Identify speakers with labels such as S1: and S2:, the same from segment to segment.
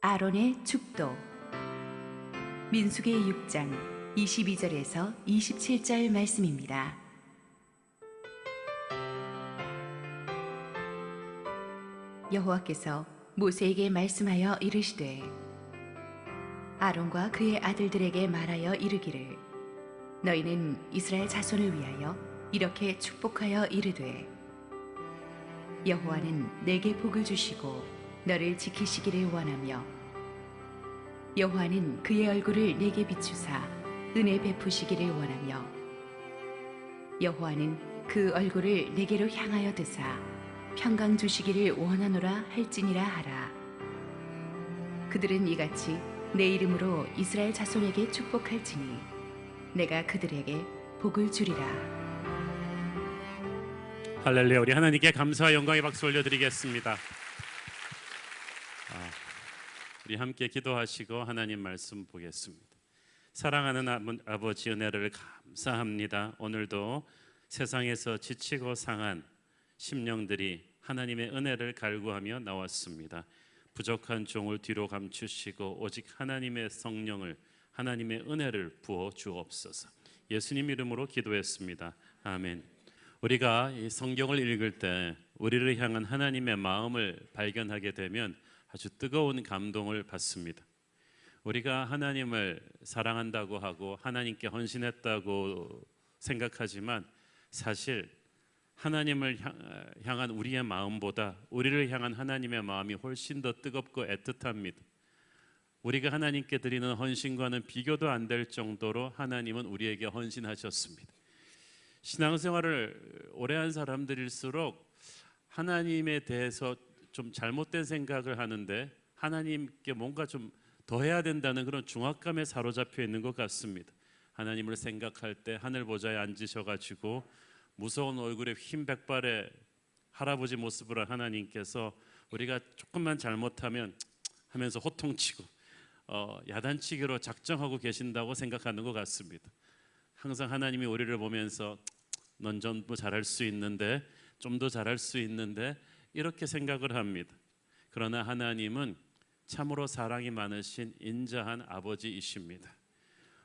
S1: 아론의 축도. 민수기 6장 22절에서 27절 말씀입니다. 여호와께서 모세에게 말씀하여 이르시되 아론과 그의 아들들에게 말하여 이르기를 너희는 이스라엘 자손을 위하여 이렇게 축복하여 이르되 여호와는 내게 복을 주시고 너를 지키시기를 원하며 여호와는 그의 얼굴을 내게 비추사 은혜 베푸시기를 원하며 여호와는 그 얼굴을 내게로 향하여 드사 평강 주시기를 원하노라 할지니라 하라. 그들은 이같이 내 이름으로 이스라엘 자손에게 축복할지니 내가 그들에게 복을 주리라.
S2: 할렐루야. 우리 하나님께 감사와 영광의 박수 올려드리겠습니다. 우리 함께 기도하시고 하나님 말씀 보겠습니다. 사랑하는 아버지, 은혜를 감사합니다. 오늘도 세상에서 지치고 상한 심령들이 하나님의 은혜를 갈구하며 나왔습니다. 부족한 종을 뒤로 감추시고 오직 하나님의 성령을, 하나님의 은혜를 부어 주옵소서. 예수님 이름으로 기도했습니다. 아멘. 우리가 이 성경을 읽을 때 우리를 향한 하나님의 마음을 발견하게 되면 아주 뜨거운 감동을 받습니다. 우리가 하나님을 사랑한다고 하고 하나님께 헌신했다고 생각하지만 사실 하나님을 향한 우리의 마음보다 우리를 향한 하나님의 마음이 훨씬 더 뜨겁고 애틋합니다. 우리가 하나님께 드리는 헌신과는 비교도 안 될 정도로 하나님은 우리에게 헌신하셨습니다. 신앙생활을 오래 한 사람들일수록 하나님에 대해서 좀 잘못된 생각을 하는데 하나님께 뭔가 좀 더 해야 된다는 그런 중압감에 사로잡혀 있는 것 같습니다. 하나님을 생각할 때 하늘 보좌에 앉으셔가지고 무서운 얼굴에 흰 백발의 할아버지 모습으로 하나님께서 우리가 조금만 잘못하면 하면서 호통치고 야단치기로 작정하고 계신다고 생각하는 것 같습니다. 항상 하나님이 우리를 보면서 넌 좀 더 잘할 수 있는데, 좀 더 잘할 수 있는데 이렇게 생각을 합니다. 그러나 하나님은 참으로 사랑이 많으신 인자한 아버지이십니다.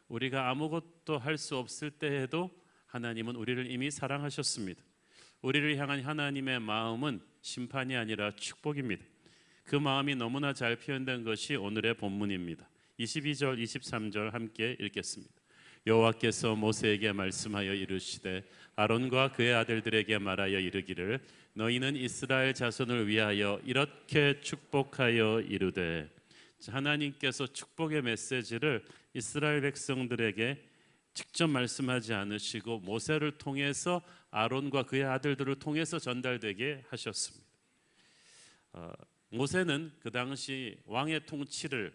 S2: 우리가 아무것도 할 수 없을 때에도 하나님은 우리를 이미 사랑하셨습니다. 우리를 향한 하나님의 마음은 심판이 아니라 축복입니다. 그 마음이 너무나 잘 표현된 것이 오늘의 본문입니다. 22절, 23절 함께 읽겠습니다. 여호와께서 모세에게 말씀하여 이르시되 아론과 그의 아들들에게 말하여 이르기를 너희는 이스라엘 자손을 위하여 이렇게 축복하여 이르되. 하나님께서 축복의 메시지를 이스라엘 백성들에게 직접 말씀하지 않으시고 모세를 통해서 아론과 그의 아들들을 통해서 전달되게 하셨습니다. 모세는 그 당시 왕의 통치를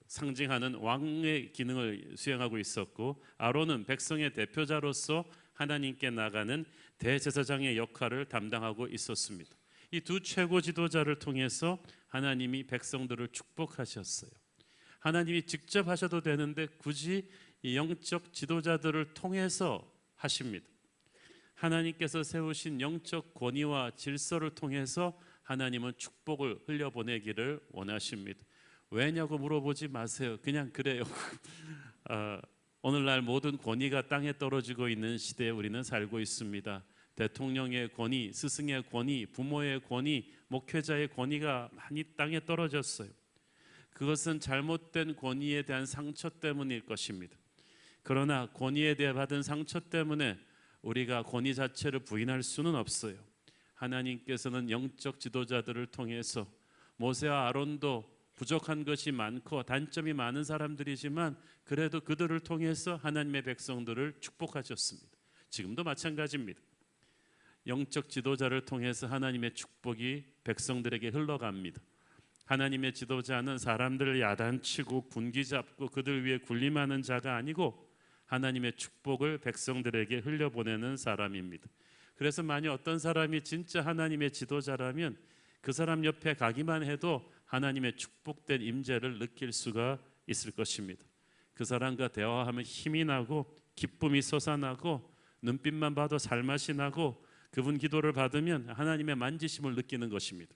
S2: 상징하는 왕의 기능을 수행하고 있었고 아론은 백성의 대표자로서 하나님께 나가는 대제사장의 역할을 담당하고 있었습니다. 이 두 최고 지도자를 통해서 하나님이 백성들을 축복하셨어요. 하나님이 직접 하셔도 되는데 굳이 이 영적 지도자들을 통해서 하십니다. 하나님께서 세우신 영적 권위와 질서를 통해서 하나님은 축복을 흘려보내기를 원하십니다. 왜냐고 물어보지 마세요. 그냥 그래요. 오늘날 모든 권위가 땅에 떨어지고 있는 시대에 우리는 살고 있습니다. 대통령의 권위, 스승의 권위, 부모의 권위, 목회자의 권위가 많이 땅에 떨어졌어요. 그것은 잘못된 권위에 대한 상처 때문일 것입니다. 그러나 권위에 대해 받은 상처 때문에 우리가 권위 자체를 부인할 수는 없어요. 하나님께서는 영적 지도자들을 통해서 모세와 아론도 부족한 것이 많고 단점이 많은 사람들이지만 그래도 그들을 통해서 하나님의 백성들을 축복하셨습니다. 지금도 마찬가지입니다. 영적 지도자를 통해서 하나님의 축복이 백성들에게 흘러갑니다. 하나님의 지도자는 사람들을 야단치고 군기잡고 그들 위에 군림하는 자가 아니고 하나님의 축복을 백성들에게 흘려보내는 사람입니다. 그래서 만약 어떤 사람이 진짜 하나님의 지도자라면 그 사람 옆에 가기만 해도 하나님의 축복된 임재를 느낄 수가 있을 것입니다. 그 사람과 대화하면 힘이 나고 기쁨이 솟아나고 눈빛만 봐도 살맛이 나고 그분 기도를 받으면 하나님의 만지심을 느끼는 것입니다.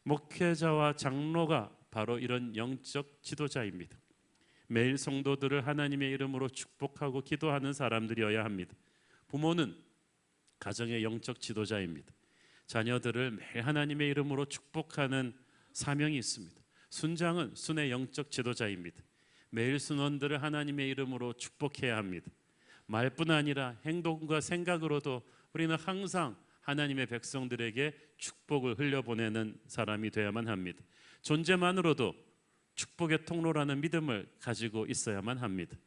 S2: 목회자와 장로가 바로 이런 영적 지도자입니다. 매일 성도들을 하나님의 이름으로 축복하고 기도하는 사람들이어야 합니다. 부모는 가정의 영적 지도자입니다. 자녀들을 매일 하나님의 이름으로 축복하는 사명이 있습니다. 순장은 순의 영적 지도자입니다. 매일 순원들을 하나님의 이름으로 축복해야 합니다. 말뿐 아니라 행동과 생각으로도 우리는 항상 하나님의 백성들에게 축복을 흘려보내는 사람이 되어야만 합니다. 존재만으로도 축복의 통로라는 믿음을 가지고 있어야만 합니다.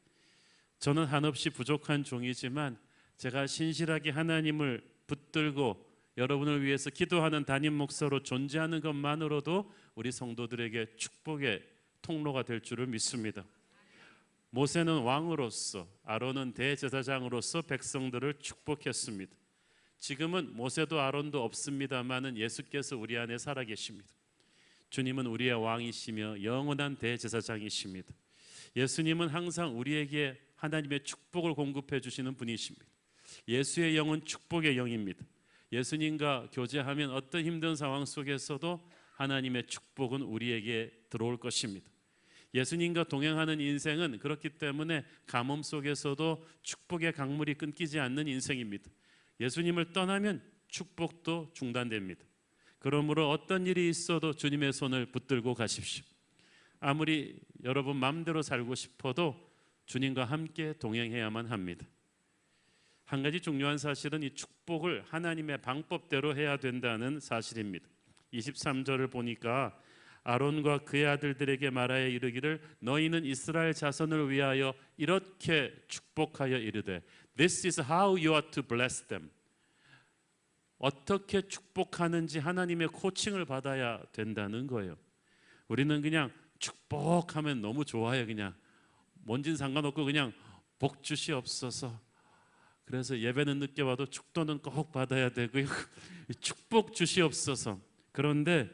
S2: 저는 한없이 부족한 종이지만 제가 신실하게 하나님을 붙들고 여러분을 위해서 기도하는 담임 목사로 존재하는 것만으로도 우리 성도들에게 축복의 통로가 될 줄을 믿습니다. 모세는 왕으로서, 아론은 대제사장으로서 백성들을 축복했습니다. 지금은 모세도 아론도 없습니다마는 예수께서 우리 안에 살아계십니다. 주님은 우리의 왕이시며 영원한 대제사장이십니다. 예수님은 항상 우리에게 하나님의 축복을 공급해 주시는 분이십니다. 예수의 영은 축복의 영입니다. 예수님과 교제하면 어떤 힘든 상황 속에서도 하나님의 축복은 우리에게 들어올 것입니다. 예수님과 동행하는 인생은 그렇기 때문에 가뭄 속에서도 축복의 강물이 끊기지 않는 인생입니다. 예수님을 떠나면 축복도 중단됩니다. 그러므로 어떤 일이 있어도 주님의 손을 붙들고 가십시오. 아무리 여러분 마음대로 살고 싶어도 주님과 함께 동행해야만 합니다. 한 가지 중요한 사실은 이 축복을 하나님의 방법대로 해야 된다는 사실입니다. 23절을 보니까 아론과 그의 아들들에게 말하여 이르기를 너희는 이스라엘 자손을 위하여 이렇게 축복하여 이르되 This is how you are to bless them. 어떻게 축복하는지 하나님의 코칭을 받아야 된다는 거예요. 우리는 그냥 축복하면 너무 좋아요. 그냥 뭔진 상관없고 그냥 복 주시옵소서. 그래서 예배는 늦게 와도 축도는 꼭 받아야 되고요. 축복 주시옵소서. 그런데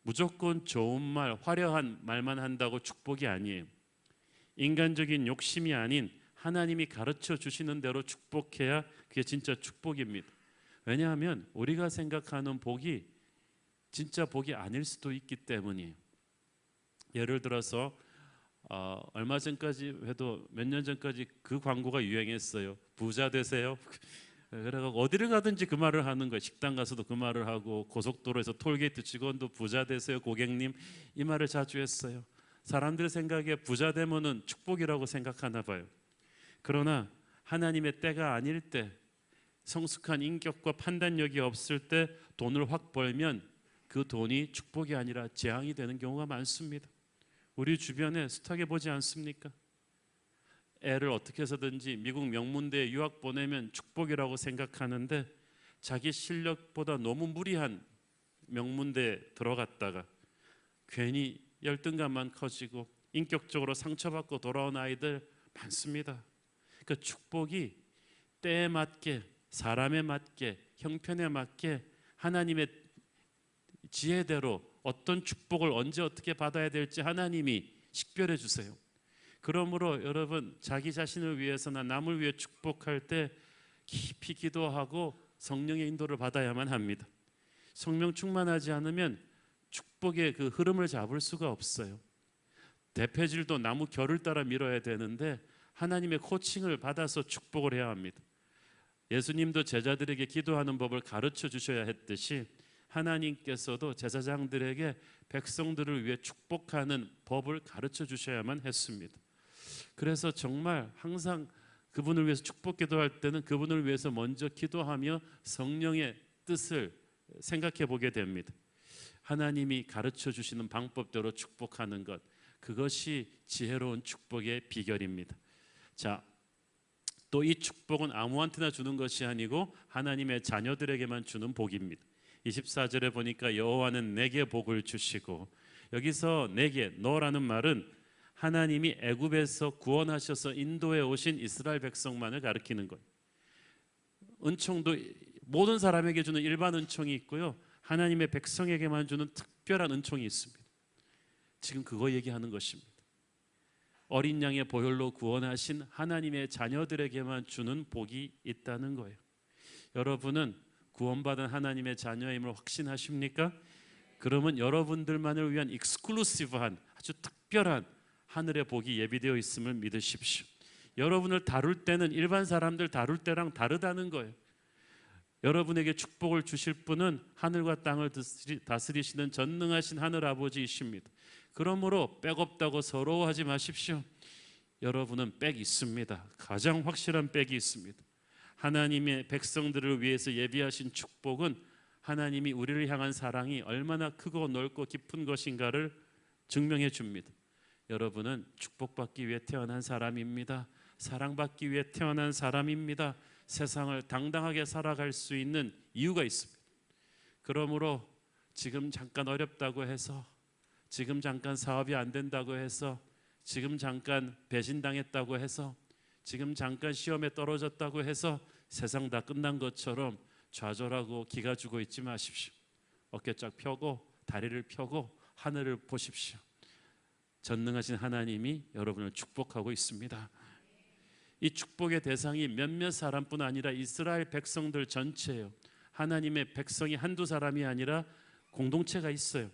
S2: 무조건 좋은 말, 화려한 말만 한다고 축복이 아니에요. 인간적인 욕심이 아닌 하나님이 가르쳐 주시는 대로 축복해야 그게 진짜 축복입니다. 왜냐하면 우리가 생각하는 복이 진짜 복이 아닐 수도 있기 때문이에요. 예를 들어서 얼마 전까지 해도 몇 년 전까지 그 광고가 유행했어요. 부자 되세요. 그래가지고 어디를 가든지 그 말을 하는 거예요. 식당 가서도 그 말을 하고 고속도로에서 톨게이트 직원도 부자 되세요 고객님 이 말을 자주 했어요. 사람들 생각에 부자 되면은 축복이라고 생각하나 봐요. 그러나 하나님의 때가 아닐 때 성숙한 인격과 판단력이 없을 때 돈을 확 벌면 그 돈이 축복이 아니라 재앙이 되는 경우가 많습니다. 우리 주변에 숱하게 보지 않습니까? 애를 어떻게 해서든지 미국 명문대에 유학 보내면 축복이라고 생각하는데 자기 실력보다 너무 무리한 명문대에 들어갔다가 괜히 열등감만 커지고 인격적으로 상처받고 돌아온 아이들 많습니다. 그러니까 축복이 때에 맞게 사람에 맞게 형편에 맞게 하나님의 지혜대로 어떤 축복을 언제 어떻게 받아야 될지 하나님이 식별해 주세요. 그러므로 여러분 자기 자신을 위해서나 남을 위해 축복할 때 깊이 기도하고 성령의 인도를 받아야만 합니다. 성령 충만하지 않으면 축복의 그 흐름을 잡을 수가 없어요. 대패질도 나무 결을 따라 밀어야 되는데 하나님의 코칭을 받아서 축복을 해야 합니다. 예수님도 제자들에게 기도하는 법을 가르쳐 주셔야 했듯이 하나님께서도 제사장들에게 백성들을 위해 축복하는 법을 가르쳐 주셔야만 했습니다. 그래서 정말 항상 그분을 위해서 축복 기도할 때는 그분을 위해서 먼저 기도하며 성령의 뜻을 생각해 보게 됩니다. 하나님이 가르쳐 주시는 방법대로 축복하는 것, 그것이 지혜로운 축복의 비결입니다. 자, 또 이 축복은 아무한테나 주는 것이 아니고 하나님의 자녀들에게만 주는 복입니다. 24절에 보니까 여호와는 내게 복을 주시고, 여기서 내게, 너라는 말은 하나님이 애굽에서 구원하셔서 인도에 오신 이스라엘 백성만을 가리키는 거예요. 은총도 모든 사람에게 주는 일반 은총이 있고요, 하나님의 백성에게만 주는 특별한 은총이 있습니다. 지금 그거 얘기하는 것입니다. 어린 양의 보혈로 구원하신 하나님의 자녀들에게만 주는 복이 있다는 거예요. 여러분은 구원받은 하나님의 자녀임을 확신하십니까? 그러면 여러분들만을 위한 익스클루시브한 아주 특별한 하늘의 복이 예비되어 있음을 믿으십시오. 여러분을 다룰 때는 일반 사람들 다룰 때랑 다르다는 거예요. 여러분에게 축복을 주실 분은 하늘과 땅을 다스리시는 전능하신 하늘 아버지이십니다. 그러므로 백 없다고 서러워하지 마십시오. 여러분은 백 있습니다. 가장 확실한 백이 있습니다. 하나님의 백성들을 위해서 예비하신 축복은 하나님이 우리를 향한 사랑이 얼마나 크고 넓고 깊은 것인가를 증명해 줍니다. 여러분은 축복받기 위해 태어난 사람입니다. 사랑받기 위해 태어난 사람입니다. 세상을 당당하게 살아갈 수 있는 이유가 있습니다. 그러므로 지금 잠깐 어렵다고 해서, 지금 잠깐 사업이 안 된다고 해서, 지금 잠깐 배신당했다고 해서, 지금 잠깐 시험에 떨어졌다고 해서 세상 다 끝난 것처럼 좌절하고 기가 죽어 있지 마십시오. 어깨 쫙 펴고 다리를 펴고 하늘을 보십시오. 전능하신 하나님이 여러분을 축복하고 있습니다. 이 축복의 대상이 몇몇 사람뿐 아니라 이스라엘 백성들 전체예요. 하나님의 백성이 한두 사람이 아니라 공동체가 있어요.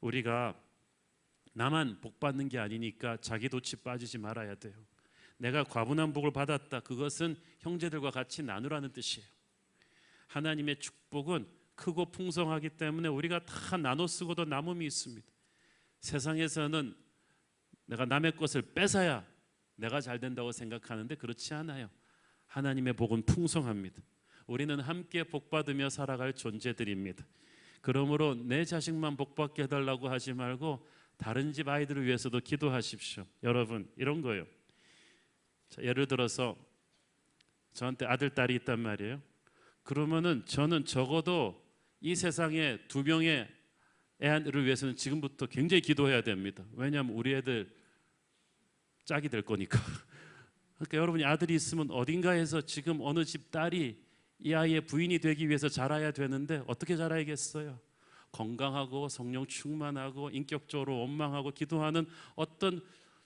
S2: 우리가 나만 복 받는 게 아니니까 자기 도치 빠지지 말아야 돼요. 내가 과분한 복을 받았다. 그것은 형제들과 같이 나누라는 뜻이에요. 하나님의 축복은 크고 풍성하기 때문에 우리가 다 나눠 쓰고도 남음이 있습니다. 세상에서는 내가 남의 것을 뺏어야 내가 잘 된다고 생각하는데 그렇지 않아요. 하나님의 복은 풍성합니다. 우리는 함께 복 받으며 살아갈 존재들입니다. 그러므로 내 자식만 복 받게 해달라고 하지 말고 다른 집 아이들을 위해서도 기도하십시오. 여러분, 이런 거예요. 자, 예를 들어서 저한테 아들, 딸이 있단 말이에요. 그러면은 저는 적어도 이 세상에 2명의 애를 위해서는 지금부터 굉장히 기도해야 됩니다. 왜냐하면 우리 애들 짝이 될 거니까. 그러니까 여러분이 아들이 있으면 어딘가에서 지금 어느 집 딸이 이 아이의 부인이 되기 위해서 자라야 되는데 어떻게 자라야겠어요? 건강하고 성령 충만하고 인격적으로 원망하고 기도하는 어떤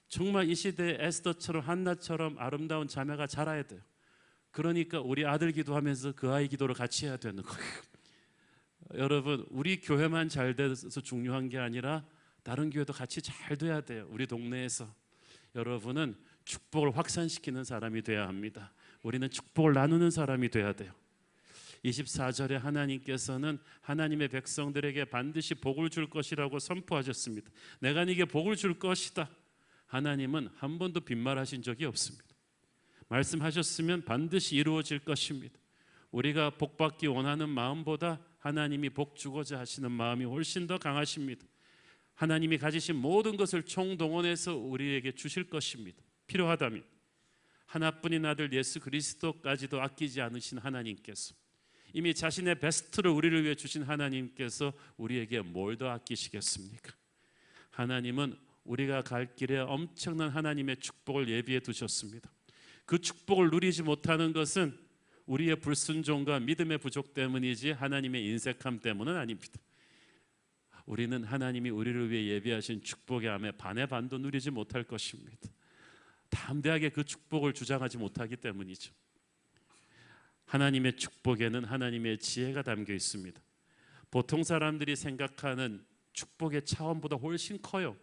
S2: 정말 이 시대의 에스더처럼 한나처럼 아름다운 자매가 자라야 돼요. 그러니까 우리 아들 기도하면서 그 아이 기도를 같이 해야 되는 거예요. 여러분, 우리 교회만 잘 돼서 중요한 게 아니라 다른 교회도 같이 잘 돼야 돼요. 우리 동네에서. 여러분은 축복을 확산시키는 사람이 돼야 합니다. 우리는 축복을 나누는 사람이 돼야 돼요. 24절에 하나님께서는 하나님의 백성들에게 반드시 복을 줄 것이라고 선포하셨습니다. 내가 네게 복을 줄 것이다. 하나님은 한 번도 빈말하신 적이 없습니다. 말씀하셨으면 반드시 이루어질 것입니다. 우리가 복받기 원하는 마음보다 하나님이 복 주고자 하시는 마음이 훨씬 더 강하십니다. 하나님이 가지신 모든 것을 총동원해서 우리에게 주실 것입니다. 필요하다면 하나뿐인 아들 예수 그리스도까지도 아끼지 않으신 하나님께서, 이미 자신의 베스트를 우리를 위해 주신 하나님께서 우리에게 뭘 더 아끼시겠습니까? 하나님은 우리가 갈 길에 엄청난 하나님의 축복을 예비해 두셨습니다. 그 축복을 누리지 못하는 것은 우리의 불순종과 믿음의 부족 때문이지 하나님의 인색함 때문은 아닙니다. 우리는 하나님이 우리를 위해 예비하신 축복의 암에 반의 반도 누리지 못할 것입니다. 담대하게 그 축복을 주장하지 못하기 때문이죠. 하나님의 축복에는 하나님의 지혜가 담겨 있습니다. 보통 사람들이 생각하는 축복의 차원보다 훨씬 커요.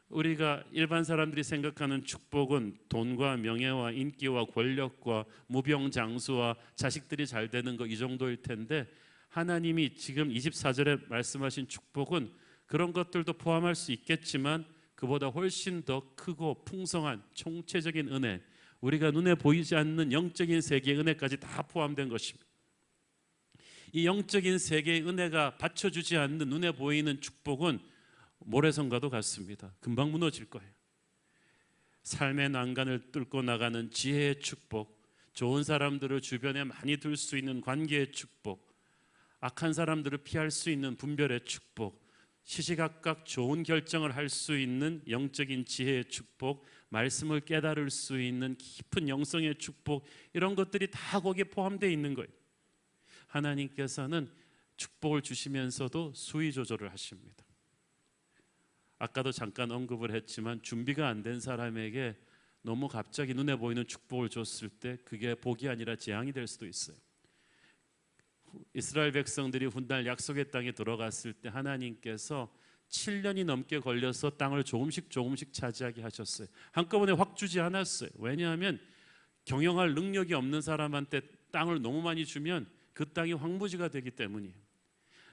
S2: 우리가 일반 사람들이 생각하는 축복은 돈과 명예와 인기와 권력과 무병장수와 자식들이 잘 되는 거 이 정도일 텐데, 하나님이 지금 24절에 말씀하신 축복은 그런 것들도 포함할 수 있겠지만 그보다 훨씬 더 크고 풍성한 총체적인 은혜, 우리가 눈에 보이지 않는 영적인 세계의 은혜까지 다 포함된 것입니다. 이 영적인 세계의 은혜가 받쳐주지 않는 눈에 보이는 축복은 모래성과도 같습니다. 금방 무너질 거예요. 삶의 난간을 뚫고 나가는 지혜의 축복, 좋은 사람들을 주변에 많이 둘 수 있는 관계의 축복, 악한 사람들을 피할 수 있는 분별의 축복, 시시각각 좋은 결정을 할 수 있는 영적인 지혜의 축복, 말씀을 깨달을 수 있는 깊은 영성의 축복, 이런 것들이 다 거기에 포함되어 있는 거예요. 하나님께서는 축복을 주시면서도 수위 조절을 하십니다. 아까도 잠깐 언급을 했지만 준비가 안 된 사람에게 너무 갑자기 눈에 보이는 축복을 줬을 때 그게 복이 아니라 재앙이 될 수도 있어요. 이스라엘 백성들이 훗날 약속의 땅에 들어갔을 때 하나님께서 7년이 넘게 걸려서 땅을 조금씩 차지하게 하셨어요. 한꺼번에 확 주지 않았어요. 왜냐하면 경영할 능력이 없는 사람한테 땅을 너무 많이 주면 그 땅이 황무지가 되기 때문이에요.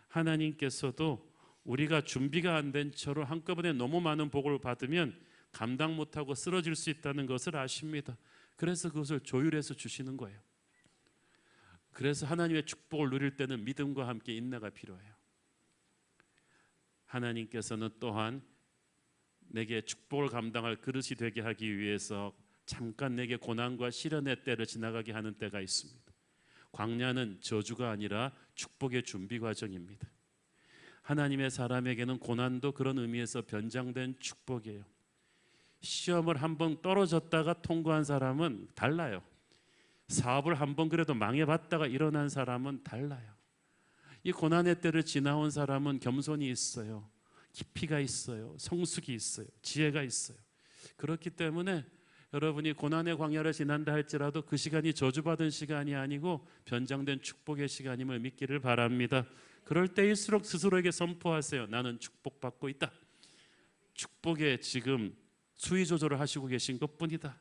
S2: 하나님께서도 우리가 준비가 안 된 채로 한꺼번에 너무 많은 복을 받으면 감당 못하고 쓰러질 수 있다는 것을 아십니다. 그래서 그것을 조율해서 주시는 거예요. 그래서 하나님의 축복을 누릴 때는 믿음과 함께 인내가 필요해요. 하나님께서는 또한 내게 축복을 감당할 그릇이 되게 하기 위해서 잠깐 내게 고난과 시련의 때를 지나가게 하는 때가 있습니다. 광야는 저주가 아니라 축복의 준비 과정입니다. 하나님의 사람에게는 고난도 그런 의미에서 변장된 축복이에요. 시험을 한번 떨어졌다가 통과한 사람은 달라요. 사업을 한번 그래도 망해봤다가 일어난 사람은 달라요. 이 고난의 때를 지나온 사람은 겸손이 있어요. 깊이가 있어요. 성숙이 있어요. 지혜가 있어요. 그렇기 때문에 여러분이 고난의 광야를 지난다 할지라도 그 시간이 저주받은 시간이 아니고 변장된 축복의 시간임을 믿기를 바랍니다. 그럴 때일수록 스스로에게 선포하세요. 나는 축복받고 있다. 축복에 지금 수위 조절을 하시고 계신 것뿐이다.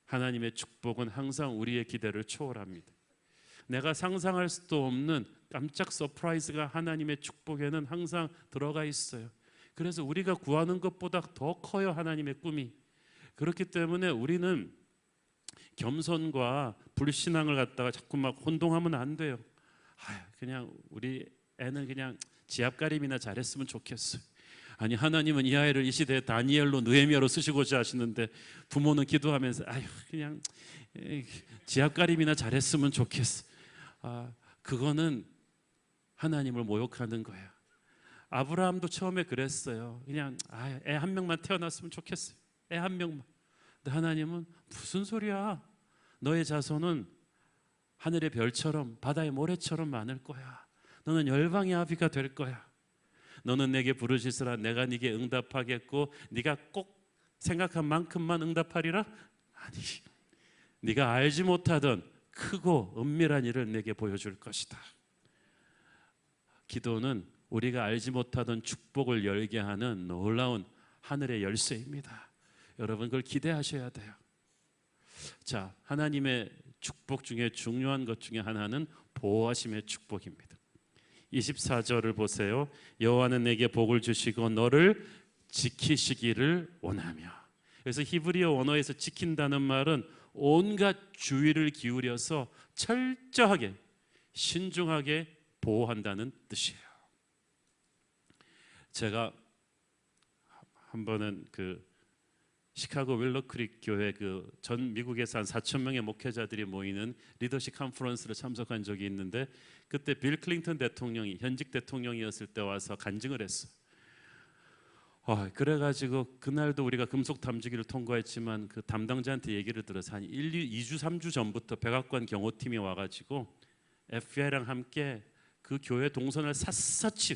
S2: 하나님의 축복은 항상 우리의 기대를 초월합니다. 내가 상상할 수도 없는 깜짝 서프라이즈가 하나님의 축복에는 항상 들어가 있어요. 그래서 우리가 구하는 것보다 더 커요, 하나님의 꿈이. 그렇기 때문에 우리는 겸손과 불신앙을 갖다가 자꾸 막 혼동하면 안 돼요. 그냥 우리 애는 그냥 지압가림이나 잘했으면 좋겠어요. 아니, 하나님은 이 아이를 이 시대에 다니엘로 느헤미야로 쓰시고자 하시는데 부모는 기도하면서 그냥 지압가림이나 잘했으면 좋겠어. 그거는 하나님을 모욕하는 거야. 아브라함도 처음에 그랬어요. 그냥 애 한 명만 태어났으면 좋겠어요. 애 한 명만. 근데 하나님은 무슨 소리야? 너의 자손은 하늘의 별처럼 바다의 모래처럼 많을 거야. 너는 열방의 아비가 될 거야. 너는 내게 부르시으라 내가 네게 응답하겠고 네가 꼭 생각한 만큼만 응답하리라? 아니, 네가 알지 못하던 크고 은밀한 일을 내게 보여줄 것이다. 기도는 우리가 알지 못하던 축복을 열게 하는 놀라운 하늘의 열쇠입니다. 여러분, 그걸 기대하셔야 돼요. 자, 하나님의 축복 중에 중요한 것 중에 하나는 보호하심의 축복입니다. 24절을 보세요. 여호와는 내게 복을 주시고 너를 지키시기를 원하며. 그래서 히브리어 원어에서 지킨다는 말은 온갖 주의를 기울여서 철저하게 신중하게 보호한다는 뜻이에요. 제가 한 번은 시카고 윌러크릭 교회 전 미국에서 한 4천 명의 목회자들이 모이는 리더십 컨퍼런스를 참석한 적이 있는데 그때 빌 클린턴 대통령이 현직 대통령이었을 때 와서 간증을 했어요. 그래가지고 그날도 우리가 금속 탐지기를 통과했지만 그 담당자한테 얘기를 들어서 한 2주 3주 전부터 백악관 경호팀이 와가지고 FBI랑 함께 그 교회 동선을 샅샅이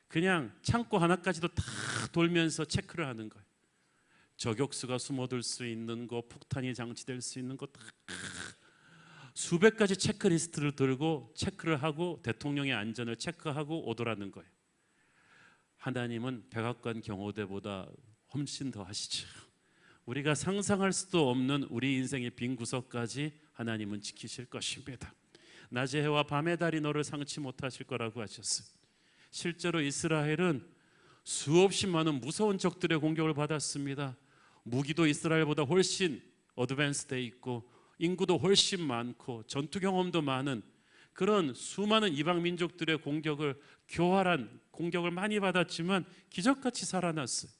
S2: 그냥 창고 하나까지도 다 돌면서 체크를 하는 거예요. 저격수가 숨어들 수 있는 거, 폭탄이 장치될 수 있는 거 다 수백 가지 체크리스트를 들고 체크를 하고 대통령의 안전을 체크하고 오더라는 거예요. 하나님은 백악관 경호대보다 훨씬 더 하시죠. 우리가 상상할 수도 없는 우리 인생의 빈 구석까지 하나님은 지키실 것입니다. 낮의 해와 밤의 달이 너를 상치 못하실 거라고 하셨어요. 실제로 이스라엘은 수없이 많은 무서운 적들의 공격을 받았습니다. 무기도 이스라엘보다 훨씬 어드밴스돼 있고 인구도 훨씬 많고 전투 경험도 많은 그런 수많은 이방 민족들의 공격을 교활한 공격을 많이 받았지만 기적같이 살아났어요.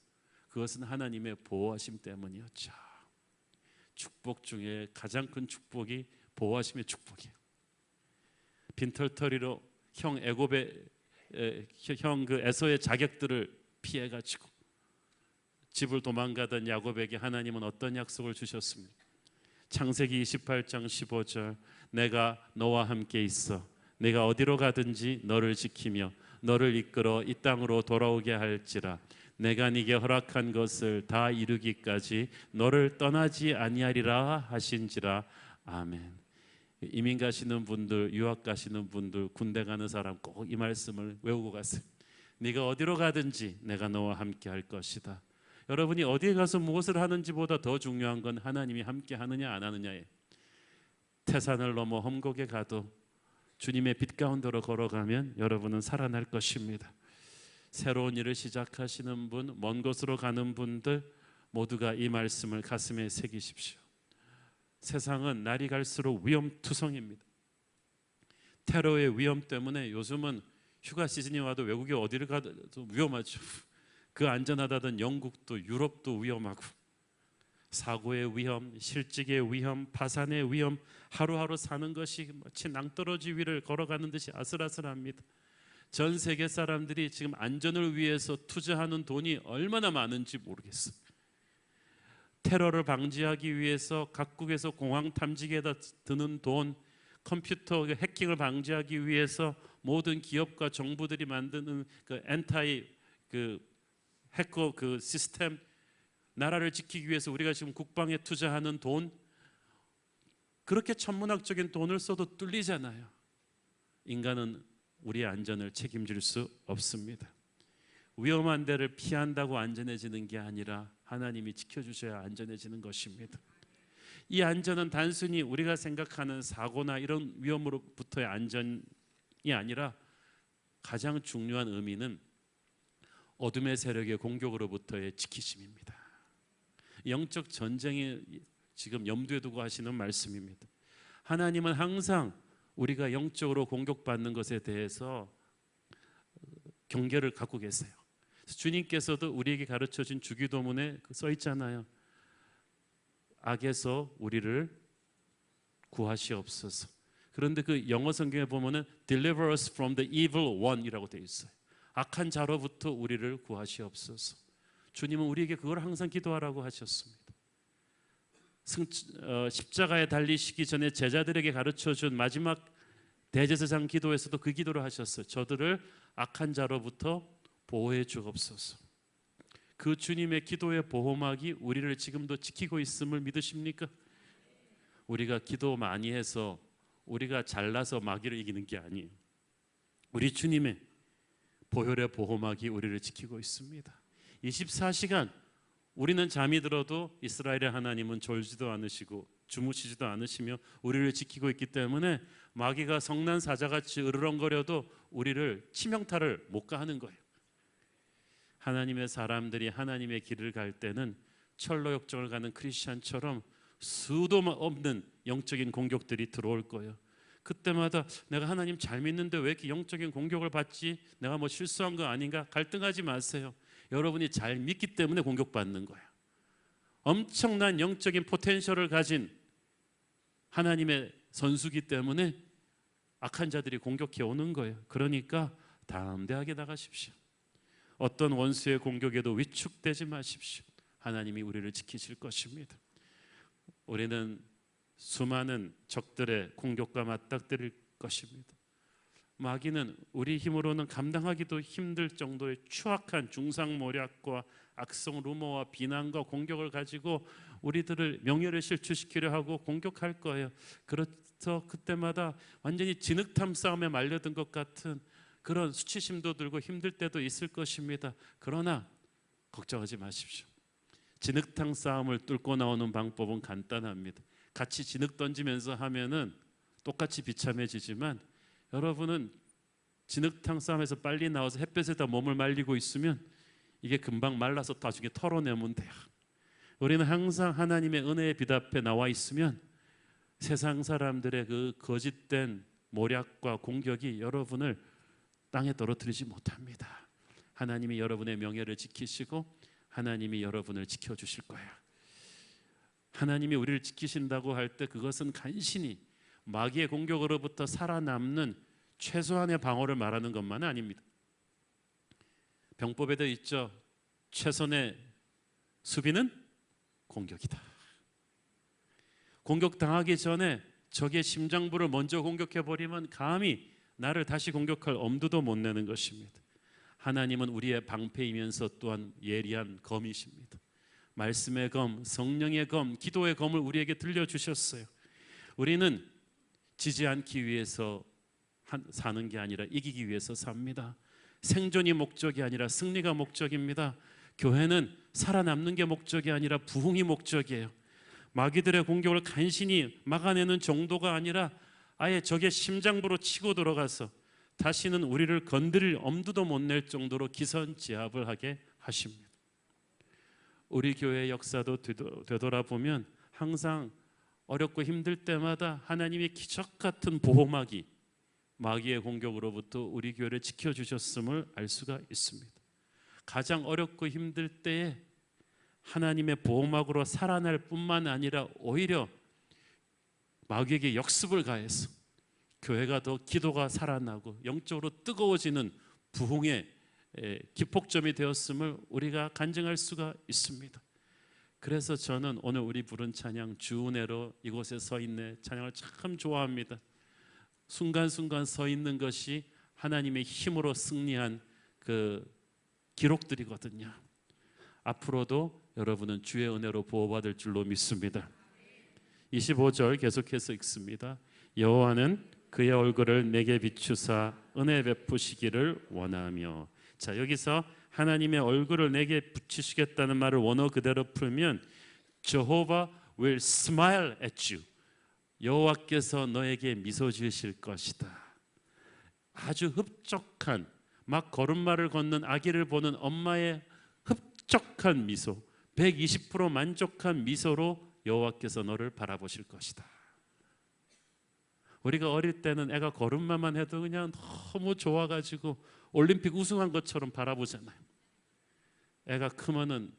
S2: 그것은 하나님의 보호하심 때문이었죠. 축복 중에 가장 큰 축복이 보호하심의 축복이에요. 빈털터리로 형 에서의 자격들을 피해가지고 집을 도망가던 야곱에게 하나님은 어떤 약속을 주셨습니까? 창세기 28장 15절 내가 너와 함께 있어 내가 어디로 가든지 너를 지키며 너를 이끌어 이 땅으로 돌아오게 할지라 내가 네게 허락한 것을 다 이루기까지 너를 떠나지 아니하리라 하신지라. 아멘. 이민 가시는 분들, 유학 가시는 분들, 군대 가는 사람 꼭 이 말씀을 외우고 가세요. 네가 어디로 가든지 내가 너와 함께 할 것이다. 여러분이 어디에 가서 무엇을 하는지보다 더 중요한 건 하나님이 함께 하느냐 안 하느냐예요. 태산을 넘어 험곡에 가도 주님의 빛 가운데로 걸어가면 여러분은 살아날 것입니다. 새로운 일을 시작하시는 분, 먼 곳으로 가는 분들 모두가 이 말씀을 가슴에 새기십시오. 세상은 날이 갈수록 위험투성입니다. 테러의 위험 때문에 요즘은 휴가 시즌이 와도 외국에 어디를 가도 위험하죠. 그 안전하다던 영국도 유럽도 위험하고, 사고의 위험, 실직의 위험, 파산의 위험, 하루하루 사는 것이 마치 낭떠러지 위를 걸어가는 듯이 아슬아슬합니다. 전 세계 사람들이 지금 안전을 위해서 투자하는 돈이 얼마나 많은지 모르겠어요. 테러를 방지하기 위해서 각국에서 공항 탐지기에다 드는 돈, 컴퓨터 해킹을 방지하기 위해서 모든 기업과 정부들이 만드는 그 엔타이 해커 시스템, 나라를 지키기 위해서 우리가 지금 국방에 투자하는 돈, 그렇게 천문학적인 돈을 써도 뚫리잖아요. 인간은 우리의 안전을 책임질 수 없습니다. 위험한 데를 피한다고 안전해지는 게 아니라 하나님이 지켜주셔야 안전해지는 것입니다. 이 안전은 단순히 우리가 생각하는 사고나 이런 위험으로부터의 안전이 아니라 가장 중요한 의미는 어둠의 세력의 공격으로부터의 지키심입니다. 영적 전쟁이 지금 염두에 두고 하시는 말씀입니다. 하나님은 항상 우리가 영적으로 공격받는 것에 대해서 경계를 갖고 계세요. 주님께서도 우리에게 가르쳐준 주기도문에 써 있잖아요. 악에서 우리를 구하시옵소서. 그런데 그 영어 성경에 보면은 Deliver us from the evil one이라고 되어 있어요. 악한 자로부터 우리를 구하시옵소서. 주님은 우리에게 그걸 항상 기도하라고 하셨습니다. 십자가에 달리시기 전에 제자들에게 가르쳐준 마지막 대제사장 기도에서도 그 기도를 하셨어요. 저들을 악한 자로부터 보호해 주옵소서. 그 주님의 기도의 보호막이 우리를 지금도 지키고 있음을 믿으십니까? 우리가 기도 많이 해서 우리가 잘나서 마귀를 이기는 게 아니에요. 우리 주님의 보혈의 보호막이 우리를 지키고 있습니다. 24시간 우리는 잠이 들어도 이스라엘의 하나님은 졸지도 않으시고 주무시지도 않으시며 우리를 지키고 있기 때문에 마귀가 성난 사자같이 으르렁거려도 우리를 치명타를 못 가하는 거예요. 하나님의 사람들이 하나님의 길을 갈 때는 철로 역정을 가는 크리스찬처럼 수도 없는 영적인 공격들이 들어올 거예요. 그때마다 내가 하나님 잘 믿는데 왜 이렇게 영적인 공격을 받지? 내가 뭐 실수한 거 아닌가? 갈등하지 마세요. 여러분이 잘 믿기 때문에 공격받는 거예요. 엄청난 영적인 포텐셜을 가진 하나님의 선수기 때문에 악한 자들이 공격해 오는 거예요. 그러니까 담대하게 나가십시오. 어떤 원수의 공격에도 위축되지 마십시오. 하나님이 우리를 지키실 것입니다. 우리는 수많은 적들의 공격과 맞닥뜨릴 것입니다. 마귀는 우리 힘으로는 감당하기도 힘들 정도의 추악한 중상모략과 악성 루머와 비난과 공격을 가지고 우리들을 명예를 실추시키려 하고 공격할 거예요. 그래서 그때마다 완전히 진흙탕 싸움에 말려든 것 같은 그런 수치심도 들고 힘들 때도 있을 것입니다. 그러나 걱정하지 마십시오. 진흙탕 싸움을 뚫고 나오는 방법은 간단합니다. 같이 진흙 던지면서 하면은 똑같이 비참해지지만 여러분은 진흙탕 싸움에서 빨리 나와서 햇볕에다 몸을 말리고 있으면 이게 금방 말라서 나중에 털어내면 돼요. 우리는 항상 하나님의 은혜의 빛 앞에 나와 있으면 세상 사람들의 그 거짓된 모략과 공격이 여러분을 땅에 떨어뜨리지 못합니다. 하나님이 여러분의 명예를 지키시고 하나님이 여러분을 지켜주실 거예요. 하나님이 우리를 지키신다고 할 때 그것은 간신히 마귀의 공격으로부터 살아남는 최소한의 방어를 말하는 것만은 아닙니다. 병법에도 있죠. 최선의 수비는 공격이다. 공격당하기 전에 적의 심장부를 먼저 공격해버리면 감히 나를 다시 공격할 엄두도 못 내는 것입니다. 하나님은 우리의 방패이면서 또한 예리한 검이십니다. 말씀의 검, 성령의 검, 기도의 검을 우리에게 들려주셨어요. 우리는 지지 않기 위해서 사는 게 아니라 이기기 위해서 삽니다. 생존이 목적이 아니라 승리가 목적입니다. 교회는 살아남는 게 목적이 아니라 부흥이 목적이에요. 마귀들의 공격을 간신히 막아내는 정도가 아니라 아예 적의 심장부로 치고 들어가서 다시는 우리를 건드릴 엄두도 못 낼 정도로 기선제압을 하게 하십니다. 우리 교회의 역사도 되돌아보면 항상 어렵고 힘들 때마다 하나님의 기적 같은 보호막이 마귀의 공격으로부터 우리 교회를 지켜주셨음을 알 수가 있습니다. 가장 어렵고 힘들 때에 하나님의 보호막으로 살아날 뿐만 아니라 오히려 마귀에게 역습을 가해서 교회가 더 기도가 살아나고 영적으로 뜨거워지는 부흥의 기폭점이 되었음을 우리가 간증할 수가 있습니다. 그래서 저는 오늘 우리 부른 찬양 주 은혜로 이곳에 서 있네 찬양을 참 좋아합니다. 순간순간 서 있는 것이 하나님의 힘으로 승리한 그 기록들이거든요. 앞으로도 여러분은 주의 은혜로 보호받을 줄로 믿습니다. 25절 계속해서 읽습니다. 여호와는 그의 얼굴을 내게 비추사 은혜 베푸시기를 원하며. 자, 여기서 하나님의 얼굴을 내게 비추시겠다는 말을 원어 그대로 풀면 Jehovah will smile at you. 여호와께서 너에게 미소 지으실 것이다. 아주 흡족한 막 걸음마를 걷는 아기를 보는 엄마의 흡족한 미소, 120% 만족한 미소로 여호와께서 너를 바라보실 것이다. 우리가 어릴 때는 애가 걸음마만 해도 그냥 너무 좋아가지고 올림픽 우승한 것처럼 바라보잖아요. 애가 크면은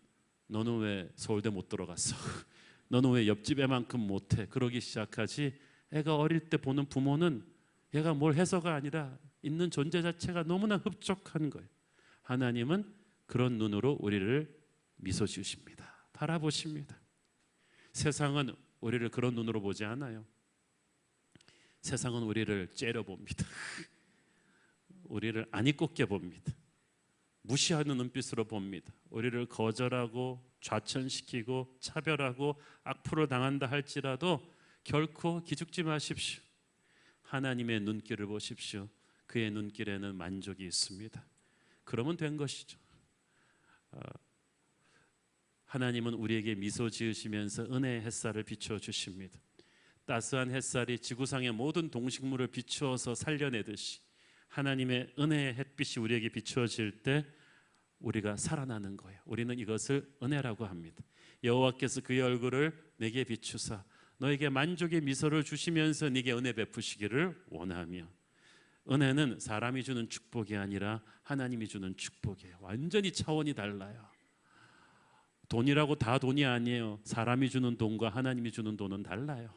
S2: 너는 왜 서울대 못 들어갔어? 너는 왜 옆집 애만큼 못해? 그러기 시작하지. 애가 어릴 때 보는 부모는 얘가 뭘 해서가 아니라 있는 존재 자체가 너무나 흡족한 거예요. 하나님은 그런 눈으로 우리를 미소 지으십니다. 바라보십니다. 세상은 우리를 그런 눈으로 보지 않아요. 세상은 우리를 째려봅니다. 우리를 아니꼽게 봅니다. 무시하는 눈빛으로 봅니다. 우리를 거절하고 좌천시키고 차별하고 악플을 당한다 할지라도 결코 기죽지 마십시오. 하나님의 눈길을 보십시오. 그의 눈길에는 만족이 있습니다. 그러면 된 것이죠. 하나님은 우리에게 미소 지으시면서 은혜의 햇살을 비추어 주십니다. 따스한 햇살이 지구상의 모든 동식물을 비추어서 살려내듯이 하나님의 은혜의 햇빛이 우리에게 비추어질 때 우리가 살아나는 거예요. 우리는 이것을 은혜라고 합니다. 여호와께서 그의 얼굴을 내게 비추사 너에게 만족의 미소를 주시면서 네게 은혜 베푸시기를 원하며. 은혜는 사람이 주는 축복이 아니라 하나님이 주는 축복이에요. 완전히 차원이 달라요. 돈이라고 다 돈이 아니에요. 사람이 주는 돈과 하나님이 주는 돈은 달라요.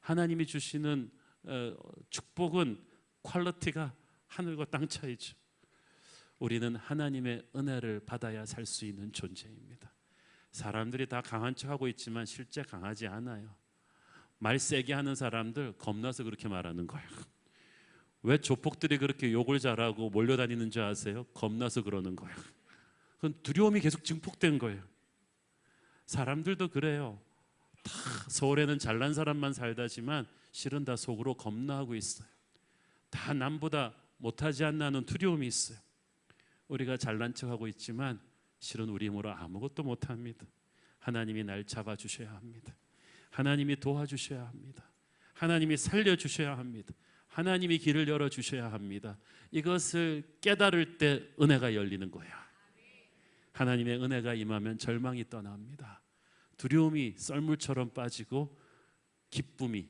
S2: 하나님이 주시는 축복은 퀄리티가 하늘과 땅 차이죠. 우리는 하나님의 은혜를 받아야 살 수 있는 존재입니다. 사람들이 다 강한 척하고 있지만 실제 강하지 않아요. 말 세게 하는 사람들 겁나서 그렇게 말하는 거예요. 왜 조폭들이 그렇게 욕을 잘하고 몰려다니는 줄 아세요? 겁나서 그러는 거예요. 그건 두려움이 계속 증폭된 거예요. 사람들도 그래요. 다 서울에는 잘난 사람만 살다지만 실은 다 속으로 겁나하고 있어요. 다 남보다 못하지 않나는 두려움이 있어요. 우리가 잘난 척하고 있지만 실은 우리 힘으로 아무것도 못합니다. 하나님이 날 잡아주셔야 합니다. 하나님이 도와주셔야 합니다. 하나님이 살려주셔야 합니다. 하나님이 길을 열어주셔야 합니다. 이것을 깨달을 때 은혜가 열리는 거야. 하나님의 은혜가 임하면 절망이 떠납니다. 두려움이 썰물처럼 빠지고 기쁨이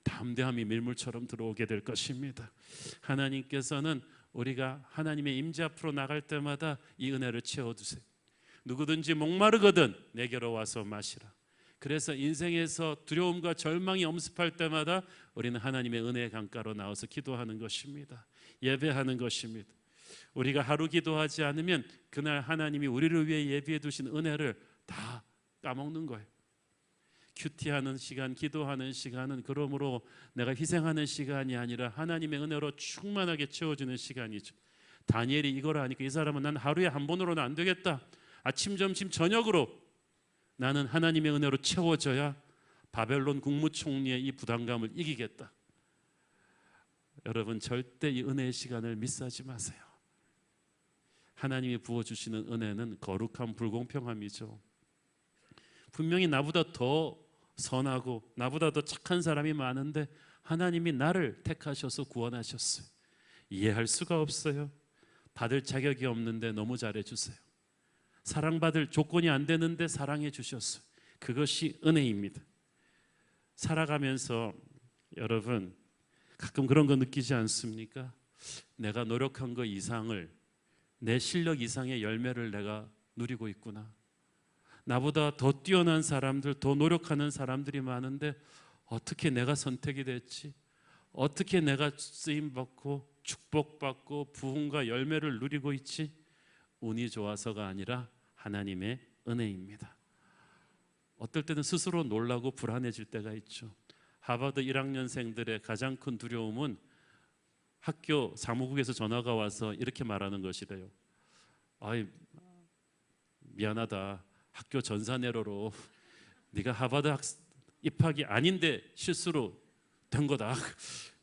S2: 담대함이 밀물처럼 들어오게 될 것입니다. 하나님께서는 우리가 하나님의 임재 앞으로 나갈 때마다 이 은혜를 채워주세요. 누구든지 목마르거든 내게로 와서 마시라. 그래서 인생에서 두려움과 절망이 엄습할 때마다 우리는 하나님의 은혜의 강가로 나와서 기도하는 것입니다. 예배하는 것입니다. 우리가 하루 기도하지 않으면 그날 하나님이 우리를 위해 예비해 두신 은혜를 다 까먹는 거예요. 큐티하는 시간, 기도하는 시간은 그러므로 내가 희생하는 시간이 아니라 하나님의 은혜로 충만하게 채워주는 시간이죠. 다니엘이 이걸 하니까 이 사람은 난 하루에 한 번으로는 안 되겠다. 아침, 점심, 저녁으로 나는 하나님의 은혜로 채워져야 바벨론 국무총리의 이 부담감을 이기겠다. 여러분, 절대 이 은혜의 시간을 미스하지 마세요. 하나님이 부어주시는 은혜는 거룩한 불공평함이죠. 분명히 나보다 더 선하고 나보다 더 착한 사람이 많은데 하나님이 나를 택하셔서 구원하셨어요. 이해할 수가 없어요. 받을 자격이 없는데 너무 잘해주세요. 사랑받을 조건이 안 되는데 사랑해 주셨어요. 그것이 은혜입니다. 살아가면서 여러분 가끔 그런 거 느끼지 않습니까? 내가 노력한 거 이상을, 내 실력 이상의 열매를 내가 누리고 있구나. 나보다 더 뛰어난 사람들, 더 노력하는 사람들이 많은데 어떻게 내가 선택이 됐지? 어떻게 내가 쓰임받고 축복받고 부흥과 열매를 누리고 있지? 운이 좋아서가 아니라 하나님의 은혜입니다. 어떨 때는 스스로 놀라고 불안해질 때가 있죠. 하버드 1학년생들의 가장 큰 두려움은 학교 사무국에서 전화가 와서 이렇게 말하는 것이래요. 아이, 미안하다. 학교 전사내로로 네가 하버드 입학이 아닌데 실수로 된 거다.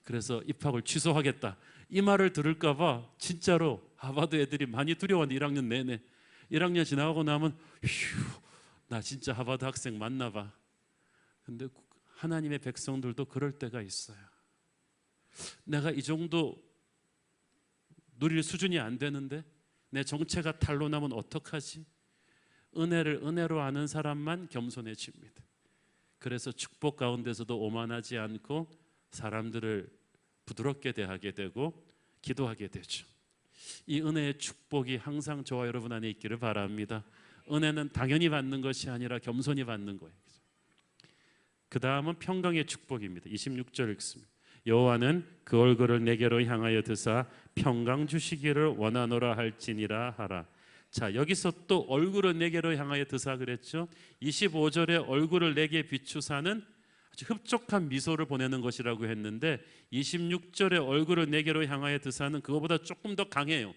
S2: 그래서 입학을 취소하겠다. 이 말을 들을까 봐 진짜로 하버드 애들이 많이 두려워하는데 1학년 내내. 1학년 지나가고 나면 휴, 나 진짜 하버드 학생 맞나 봐. 근데 하나님의 백성들도 그럴 때가 있어요. 내가 이 정도 누릴 수준이 안 되는데 내 정체가 탄로나면 어떡하지? 은혜를 은혜로 아는 사람만 겸손해집니다. 그래서 축복 가운데서도 오만하지 않고 사람들을 부드럽게 대하게 되고 기도하게 되죠. 이 은혜의 축복이 항상 저와 여러분 안에 있기를 바랍니다. 은혜는 당연히 받는 것이 아니라 겸손히 받는 거예요. 그 다음은 평강의 축복입니다. 26절 읽습니다. 여호와는 그 얼굴을 내게로 향하여 드사 평강 주시기를 원하노라 할지니라 하라. 자, 여기서 또 얼굴을 내게로 향하여 드사 그랬죠. 25절에 얼굴을 내게 비추사는 아주 흡족한 미소를 보내는 것이라고 했는데 26절에 얼굴을 내게로 향하여 드사는 그거보다 조금 더 강해요.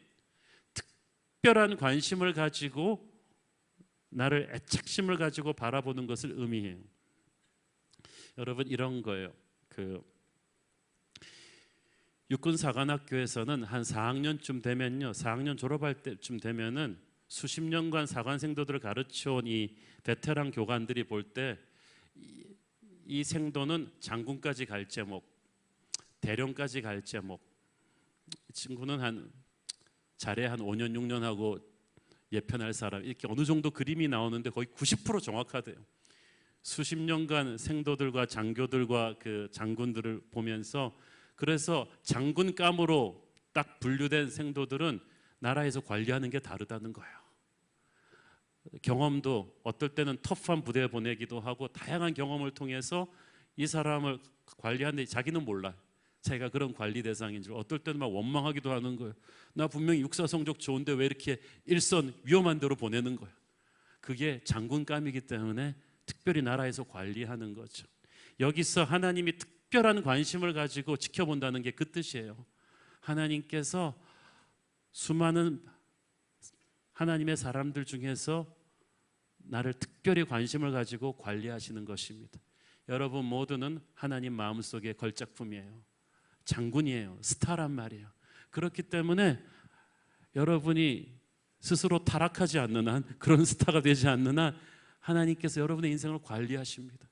S2: 특별한 관심을 가지고 나를 애착심을 가지고 바라보는 것을 의미해요. 여러분, 이런 거예요. 육군사관학교에서는 한 4학년쯤 되면요, 4학년 졸업할 때쯤 되면은 수십 년간 사관생도들을 가르쳐온 이 베테랑 교관들이 볼 때 이 생도는 장군까지 갈 제목, 대령까지 갈 제목, 이 친구는 한 잘해 한 5년 6년 하고 예편할 사람, 이렇게 어느 정도 그림이 나오는데 거의 90% 정확하대요. 수십 년간 생도들과 장교들과 그 장군들을 보면서, 그래서 장군감으로 딱 분류된 생도들은 나라에서 관리하는 게 다르다는 거예요. 경험도 어떨 때는 터프한 부대에 보내기도 하고 다양한 경험을 통해서 이 사람을 관리하는데 자기는 몰라요. 자기가 그런 관리 대상인 줄. 어떨 때는 막 원망하기도 하는 거예요. 나 분명히 육사 성적 좋은데 왜 이렇게 일선 위험한 데로 보내는 거예요. 그게 장군감이기 때문에 특별히 나라에서 관리하는 거죠. 여기서 하나님이 특별한 관심을 가지고 지켜본다는 게 그 뜻이에요. 하나님께서 수많은 하나님의 사람들 중에서 나를 특별히 관심을 가지고 관리하시는 것입니다. 여러분 모두는 하나님 마음속에 걸작품이에요. 장군이에요. 스타란 말이에요. 그렇기 때문에 여러분이 스스로 타락하지 않는 한, 그런 스타가 되지 않는 한 하나님께서 여러분의 인생을 관리하십니다.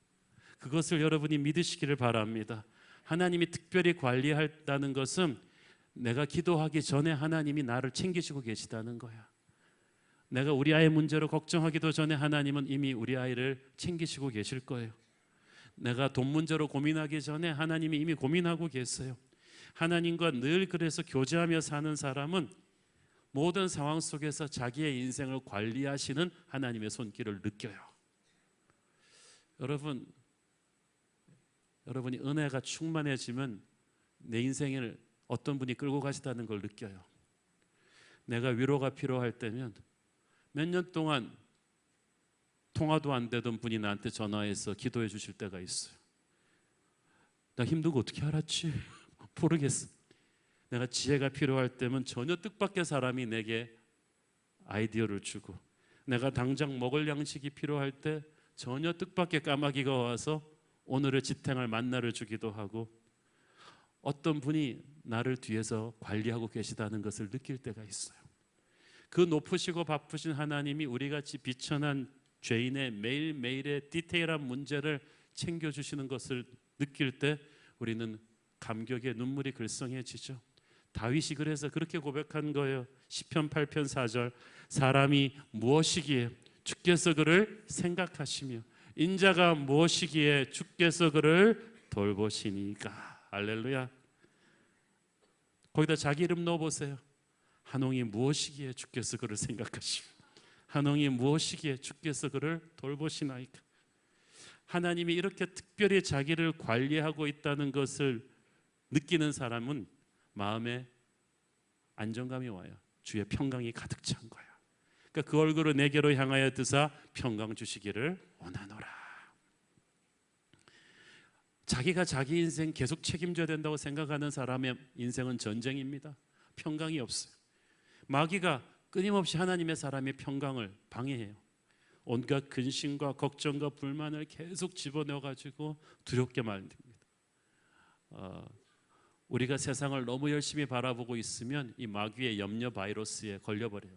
S2: 그것을 여러분이 믿으시기를 바랍니다. 하나님이 특별히 관리한다는 것은 내가 기도하기 전에 하나님이 나를 챙기시고 계시다는 거야. 내가 우리 아이 문제로 걱정하기도 전에 하나님은 이미 우리 아이를 챙기시고 계실 거예요. 내가 돈 문제로 고민하기 전에 하나님이 이미 고민하고 계세요. 하나님과 늘 그래서 교제하며 사는 사람은 모든 상황 속에서 자기의 인생을 관리하시는 하나님의 손길을 느껴요. 여러분이 은혜가 충만해지면 내 인생을 어떤 분이 끌고 가시다는 걸 느껴요. 내가 위로가 필요할 때면 몇 년 동안 통화도 안 되던 분이 나한테 전화해서 기도해 주실 때가 있어요. 나 힘든 거 어떻게 알았지? 모르겠어. 내가 지혜가 필요할 때면 전혀 뜻밖의 사람이 내게 아이디어를 주고, 내가 당장 먹을 양식이 필요할 때 전혀 뜻밖의 까마귀가 와서 오늘의 지탱할 만나를 주기도 하고 어떤 분이 나를 뒤에서 관리하고 계시다는 것을 느낄 때가 있어요. 그 높으시고 바쁘신 하나님이 우리같이 비천한 죄인의 매일매일의 디테일한 문제를 챙겨주시는 것을 느낄 때 우리는 감격의 눈물이 글썽해지죠. 다윗이 그래서 그렇게 고백한 거예요. 시편 8편 4절 사람이 무엇이기에 주께서 그를 생각하시며 인자가 무엇이기에 주께서 그를 돌보시니까. 할렐루야. 거기다 자기 이름 넣어보세요. 한홍이 무엇이기에 주께서 그를 생각하시며 한홍이 무엇이기에 주께서 그를 돌보시나이까. 하나님이 이렇게 특별히 자기를 관리하고 있다는 것을 느끼는 사람은 마음에 안정감이 와요. 주의 평강이 가득 찬 거야. 그러니까 그 얼굴을 내게로 향하여 드사 평강 주시기를 원하노라. 자기가 자기 인생 계속 책임져야 된다고 생각하는 사람의 인생은 전쟁입니다. 평강이 없어요. 마귀가 끊임없이 하나님의 사람의 평강을 방해해요. 온갖 근심과 걱정과 불만을 계속 집어넣어가지고 두렵게 만듭니다. 우리가 세상을 너무 열심히 바라보고 있으면 이 마귀의 염려 바이러스에 걸려버려요.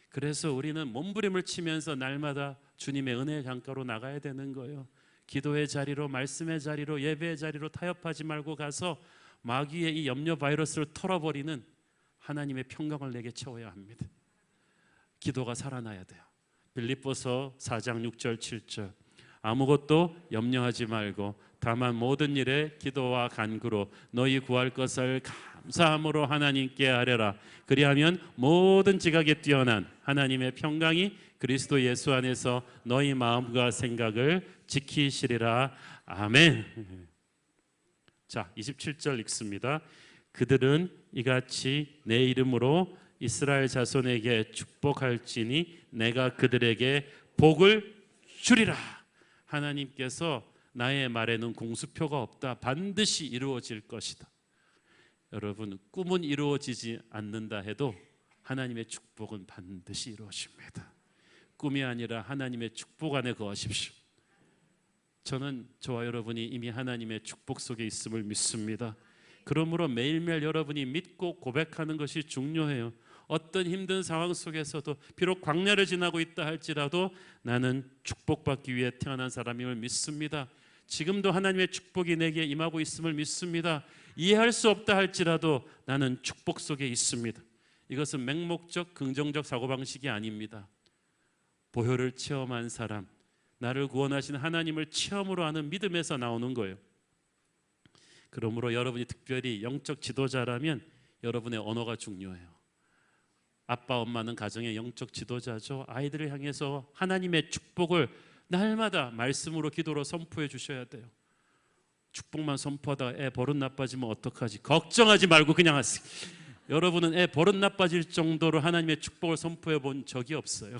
S2: 그래서 우리는 몸부림을 치면서 날마다 주님의 은혜의 강가로 나가야 되는 거예요. 기도의 자리로, 말씀의 자리로, 예배의 자리로 타협하지 말고 가서 마귀의 이 염려 바이러스를 털어버리는 하나님의 평강을 내게 채워야 합니다. 기도가 살아나야 돼요. 빌립보서 4장 6절 7절 아무것도 염려하지 말고 다만 모든 일에 기도와 간구로 너희 구할 것을 감사함으로 하나님께 아뢰라. 그리하면 모든 지각에 뛰어난 하나님의 평강이 그리스도 예수 안에서 너희 마음과 생각을 지키시리라. 아멘. 자, 27절 읽습니다. 그들은 이같이 내 이름으로 이스라엘 자손에게 축복할지니 내가 그들에게 복을 주리라. 하나님께서 나의 말에는 공수표가 없다. 반드시 이루어질 것이다. 여러분, 꿈은 이루어지지 않는다 해도 하나님의 축복은 반드시 이루어집니다. 꿈이 아니라 하나님의 축복 안에 거하십시오. 저는 저와 여러분이 이미 하나님의 축복 속에 있음을 믿습니다. 그러므로 매일매일 여러분이 믿고 고백하는 것이 중요해요. 어떤 힘든 상황 속에서도 비록 광야를 지나고 있다 할지라도 나는 축복받기 위해 태어난 사람임을 믿습니다. 지금도 하나님의 축복이 내게 임하고 있음을 믿습니다. 이해할 수 없다 할지라도 나는 축복 속에 있습니다. 이것은 맹목적 긍정적 사고방식이 아닙니다. 보혈을 체험한 사람, 나를 구원하신 하나님을 체험으로 하는 믿음에서 나오는 거예요. 그러므로 여러분이 특별히 영적 지도자라면 여러분의 언어가 중요해요. 아빠, 엄마는 가정의 영적 지도자죠. 아이들을 향해서 하나님의 축복을 날마다 말씀으로 기도로 선포해 주셔야 돼요. 축복만 선포하다가 애 버릇 나빠지면 어떡하지? 걱정하지 말고 그냥 하세요. 여러분은 애 버릇 나빠질 정도로 하나님의 축복을 선포해 본 적이 없어요.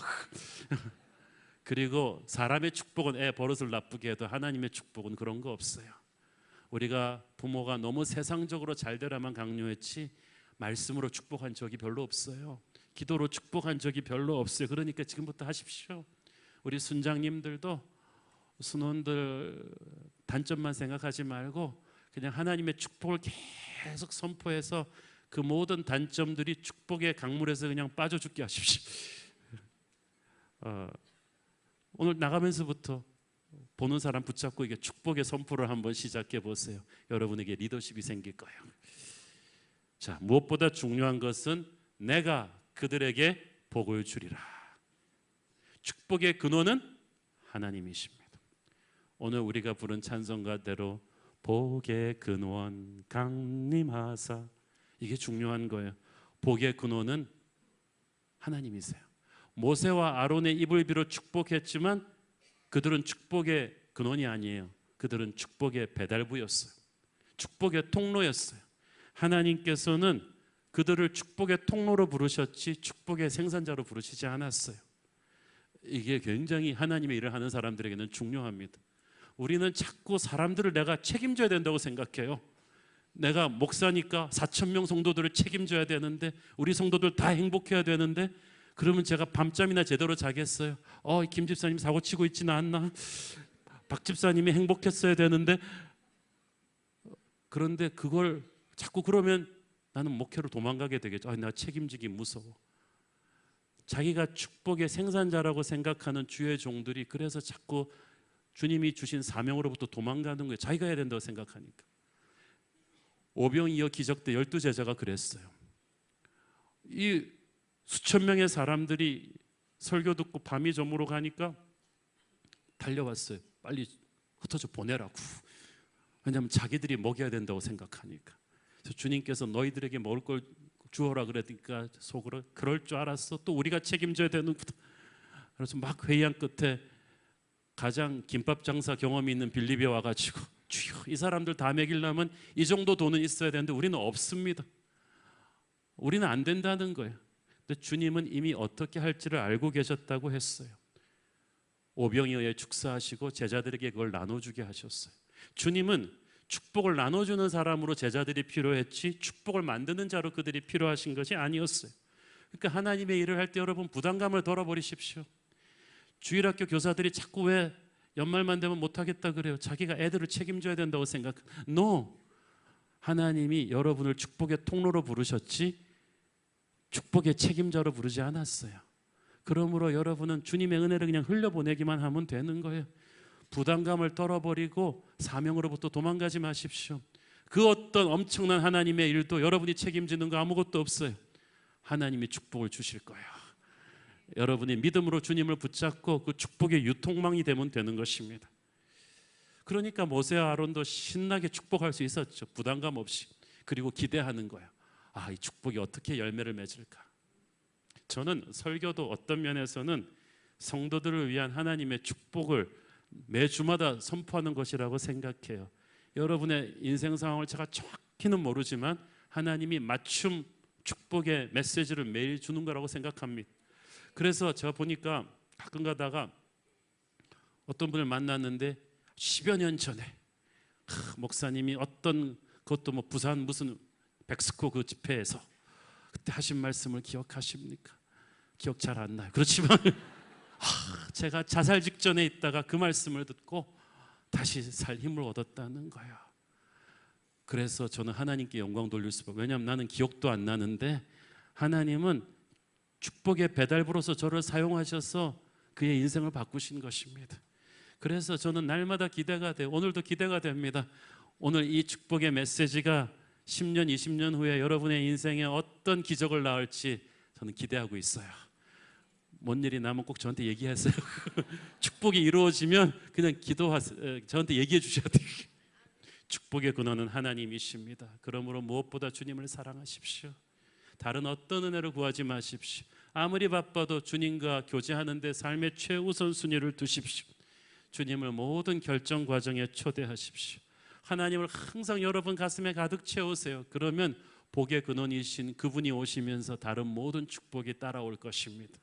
S2: 그리고 사람의 축복은 애 버릇을 나쁘게 해도 하나님의 축복은 그런 거 없어요. 우리가 부모가 너무 세상적으로 잘 되라만 강요했지 말씀으로 축복한 적이 별로 없어요. 기도로 축복한 적이 별로 없어요. 그러니까 지금부터 하십시오. 우리 순장님들도 순원들 단점만 생각하지 말고 그냥 하나님의 축복을 계속 선포해서 그 모든 단점들이 축복의 강물에서 그냥 빠져 죽게 하십시오. 오늘 나가면서부터 보는 사람 붙잡고 이게 축복의 선포를 한번 시작해 보세요. 여러분에게 리더십이 생길 거예요. 자, 무엇보다 중요한 것은 내가 그들에게 복을 주리라. 축복의 근원은 하나님이십니다. 오늘 우리가 부른 찬송가대로 복의 근원 강림하사, 이게 중요한 거예요. 복의 근원은 하나님이세요. 모세와 아론의 입을 비롯 축복했지만 그들은 축복의 근원이 아니에요. 그들은 축복의 배달부였어요. 축복의 통로였어요. 하나님께서는 그들을 축복의 통로로 부르셨지 축복의 생산자로 부르시지 않았어요. 이게 굉장히 하나님의 일을 하는 사람들에게는 중요합니다. 우리는 자꾸 사람들을 내가 책임져야 된다고 생각해요. 내가 목사니까 4,000명 성도들을 책임져야 되는데 우리 성도들 다 행복해야 되는데 그러면 제가 밤잠이나 제대로 자겠어요? 김 집사님 사고 치고 있지는 않나? 박 집사님이 행복했어야 되는데, 그런데 그걸 자꾸 그러면 나는 목회로 도망가게 되겠죠. 나 책임지기 무서워. 자기가 축복의 생산자라고 생각하는 주의 종들이 그래서 자꾸 주님이 주신 사명으로부터 도망가는 거예요. 자기가 해야 된다고 생각하니까. 오병이어 기적 때 12제자가 그랬어요. 이 수천 명의 사람들이 설교 듣고 밤이 저물어 가니까 달려왔어요. 빨리 흩어져 보내라고. 왜냐하면 자기들이 먹여야 된다고 생각하니까. 그래서 주님께서 너희들에게 먹을 걸 주어라 그러니까 속으로 그럴 줄 알았어. 또 우리가 책임져야 되는구나. 그래서 막 회의한 끝에 가장 김밥 장사 경험이 있는 빌립이 와가지고, 주여, 이 사람들 다 먹이려면 이 정도 돈은 있어야 되는데 우리는 없습니다. 우리는 안 된다는 거예요. 근데 주님은 이미 어떻게 할지를 알고 계셨다고 했어요. 오병이어에 축사하시고 제자들에게 그걸 나눠주게 하셨어요. 주님은 축복을 나눠주는 사람으로 제자들이 필요했지 축복을 만드는 자로 그들이 필요하신 것이 아니었어요. 그러니까 하나님의 일을 할 때 여러분 부담감을 덜어버리십시오. 주일학교 교사들이 자꾸 왜 연말만 되면 못하겠다 그래요. 자기가 애들을 책임져야 된다고 생각. No. 하나님이 여러분을 축복의 통로로 부르셨지 축복의 책임자로 부르지 않았어요. 그러므로 여러분은 주님의 은혜를 그냥 흘려보내기만 하면 되는 거예요. 부담감을 떨어버리고 사명으로부터 도망가지 마십시오. 그 어떤 엄청난 하나님의 일도 여러분이 책임지는 거 아무것도 없어요. 하나님이 축복을 주실 거예요. 여러분이 믿음으로 주님을 붙잡고 그 축복의 유통망이 되면 되는 것입니다. 그러니까 모세와 아론도 신나게 축복할 수 있었죠. 부담감 없이. 그리고 기대하는 거예요. 이 축복이 어떻게 열매를 맺을까. 저는 설교도 어떤 면에서는 성도들을 위한 하나님의 축복을 매주마다 선포하는 것이라고 생각해요. 여러분의 인생 상황을 제가 정확히는 모르지만 하나님이 맞춤 축복의 메시지를 매일 주는 거라고 생각합니다. 그래서 제가 보니까 가끔 가다가 어떤 분을 만났는데 10여 년 전에 목사님이 어떤 그것도 뭐 부산 무슨 백스코 그 집회에서 그때 하신 말씀을 기억하십니까? 기억 잘 안 나요. 그렇지만 제가 자살 직전에 있다가 그 말씀을 듣고 다시 살 힘을 얻었다는 거예요. 그래서 저는 하나님께 영광 돌릴 수밖에. 왜냐하면 나는 기억도 안 나는데 하나님은 축복의 배달부로서 저를 사용하셔서 그의 인생을 바꾸신 것입니다. 그래서 저는 날마다 기대가 돼요. 오늘도 기대가 됩니다. 오늘 이 축복의 메시지가 10년, 20년 후에 여러분의 인생에 어떤 기적을 낳을지 저는 기대하고 있어요. 뭔 일이 나면 꼭 저한테 얘기하세요. 축복이 이루어지면 그냥 기도하세요. 저한테 얘기해 주셔야 돼요. 축복의 근원은 하나님이십니다. 그러므로 무엇보다 주님을 사랑하십시오. 다른 어떤 은혜를 구하지 마십시오. 아무리 바빠도 주님과 교제하는 데 삶의 최우선 순위를 두십시오. 주님을 모든 결정 과정에 초대하십시오. 하나님을 항상 여러분 가슴에 가득 채우세요. 그러면 복의 근원이신 그분이 오시면서 다른 모든 축복이 따라올 것입니다.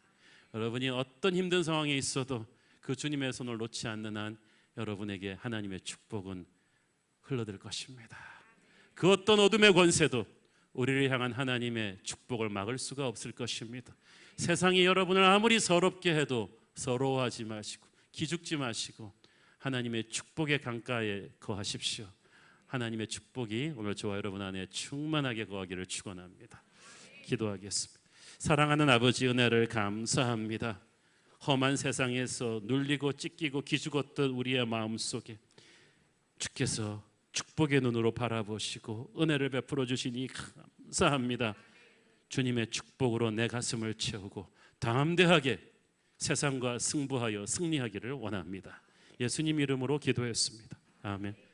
S2: 여러분이 어떤 힘든 상황에 있어도 그 주님의 손을 놓지 않는 한 여러분에게 하나님의 축복은 흘러들 것입니다. 그 어떤 어둠의 권세도 우리를 향한 하나님의 축복을 막을 수가 없을 것입니다. 세상이 여러분을 아무리 서럽게 해도 서러워하지 마시고 기죽지 마시고 하나님의 축복의 강가에 거하십시오. 하나님의 축복이 오늘 저와 여러분 안에 충만하게 거하기를 축원합니다. 기도하겠습니다. 사랑하는 아버지, 은혜를 감사합니다. 험한 세상에서 눌리고 찢기고 기죽었던 우리의 마음속에 주께서 축복의 눈으로 바라보시고 은혜를 베풀어 주시니 감사합니다. 주님의 축복으로 내 가슴을 채우고 담대하게 세상과 승부하여 승리하기를 원합니다. 예수님 이름으로 기도했습니다. 아멘.